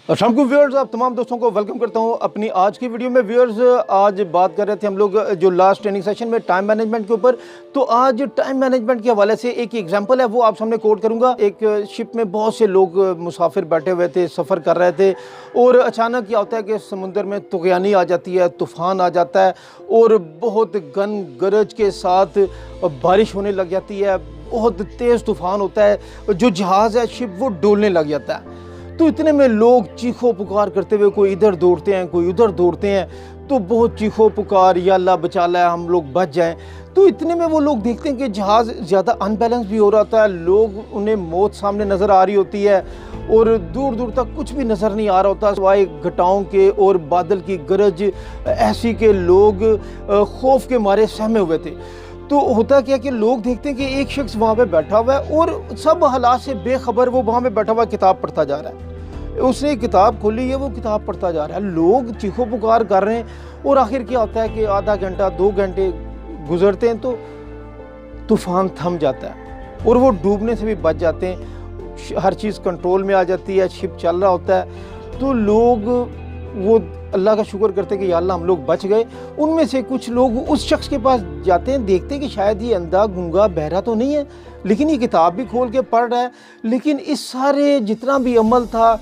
अस्सलाम वालेकुम व्यूअर्स, आप तमाम दोस्तों को वेलकम करता हूं अपनी आज की वीडियो में। व्यूअर्स, आज बात कर रहे थे हम लोग जो लास्ट ट्रेनिंग सेशन में टाइम मैनेजमेंट के ऊपर। तो आज टाइम मैनेजमेंट के हवाले से एक एग्जांपल है, वो आप सामने कोट करूंगा। एक शिप में बहुत से लोग मुसाफिर बैठे हुए थे, सफ़र कर रहे थे, और अचानक क्या होता है कि समुंदर में तुग़यानी आ जाती है, तूफ़ान आ जाता है और बहुत गन गरज के साथ बारिश होने लग जाती है। बहुत तेज़ तूफ़ान होता है, जो जहाज़ है, शिप, वो डोलने लग जाता है। तो इतने में लोग चीखो पुकार करते हुए कोई इधर दौड़ते हैं, कोई उधर दौड़ते हैं। तो बहुत चीखो पुकार, या अल्लाह बचा ला, हम लोग बच जाएं। तो इतने में वो लोग देखते हैं कि जहाज़ ज़्यादा अनबैलेंस भी हो रहा था, लोग, उन्हें मौत सामने नज़र आ रही होती है और दूर दूर तक कुछ भी नज़र नहीं आ रहा होता सिवाय घटाओं के और बादल की गरज ऐसी के लोग खौफ के मारे सहमे हुए थे। तो होता क्या कि लोग देखते हैं कि एक शख्स वहाँ पे बैठा हुआ है और सब हालात से बेखबर वो वहाँ पे बैठा हुआ किताब पढ़ता जा रहा है। उसने किताब खोली है, वो किताब पढ़ता जा रहा है। लोग चीखो पुकार कर रहे हैं और आखिर क्या होता है कि आधा घंटा 2 घंटे गुजरते हैं तो तूफ़ान थम जाता है और वो डूबने से भी बच जाते हैं। हर चीज़ कंट्रोल में आ जाती है, शिप चल रहा होता है। तो लोग वो अल्लाह का शुक्र करते हैं कि या अल्लाह हम लोग बच गए। उनमें से कुछ लोग उस शख्स के पास जाते हैं, देखते हैं कि शायद ये अंधा गूंगा बहरा तो नहीं है, लेकिन ये किताब भी खोल के पढ़ रहा है। लेकिन इस सारे जितना भी अमल था,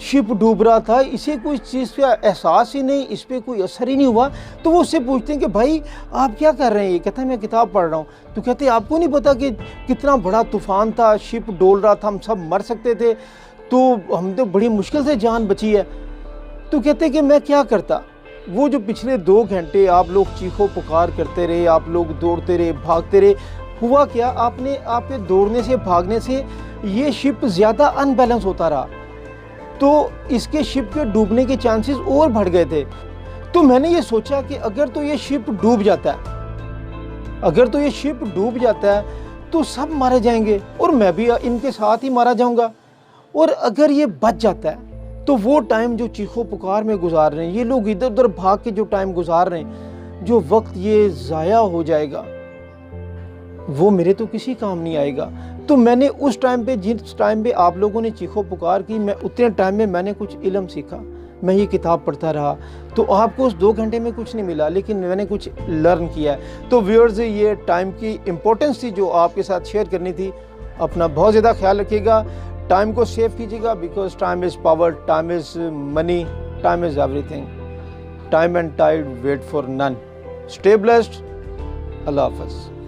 शिप डूब रहा था, इसे कोई चीज़ पे एहसास ही नहीं, इस पर कोई असर ही नहीं हुआ। तो वो उससे पूछते हैं कि भाई आप क्या कर रहे हैं? ये कहता है मैं किताब पढ़ रहा हूँ। तो कहते हैं आपको नहीं पता कि कितना बड़ा तूफ़ान था, शिप डोल रहा था, हम सब मर सकते थे, तो हम तो बड़ी मुश्किल से जान बची है। तो कहते हैं कि मैं क्या करता, वो जो पिछले 2 घंटे आप लोग चीखो पुकार करते रहे, आप लोग दौड़ते रहे, भागते रहे, हुआ क्या? आपके दौड़ने से, भागने से ये शिप ज़्यादा अनबैलेंस होता रहा, तो इसके शिप के डूबने के चांसेस और बढ़ गए थे। तो मैंने ये सोचा कि अगर तो ये शिप डूब जाता है, अगर तो ये शिप डूब जाता है तो सब मारे जाएंगे और मैं भी इनके साथ ही मारा जाऊंगा। और अगर ये बच जाता है तो वो टाइम जो चीखो पुकार में गुजार रहे हैं, ये लोग इधर उधर भाग के जो टाइम गुजार रहे हैं, जो वक्त ये ज़ाया हो जाएगा, वो मेरे तो किसी काम नहीं आएगा। तो मैंने उस टाइम पे, जिस टाइम पे आप लोगों ने चीखो पुकार की, मैं उतने टाइम में मैंने कुछ इल्म सीखा, मैं ये किताब पढ़ता रहा। तो आपको उस 2 घंटे में कुछ नहीं मिला, लेकिन मैंने कुछ लर्न किया है। तो व्यूअर्स, ये टाइम की इम्पोर्टेंस थी जो आपके साथ शेयर करनी थी। अपना बहुत ज़्यादा ख्याल रखिएगा, टाइम को सेव कीजिएगा, because time is power, time is money, time is everything. Time and tide wait for none. Stay blessed. अल्लाह हाफ़िज़।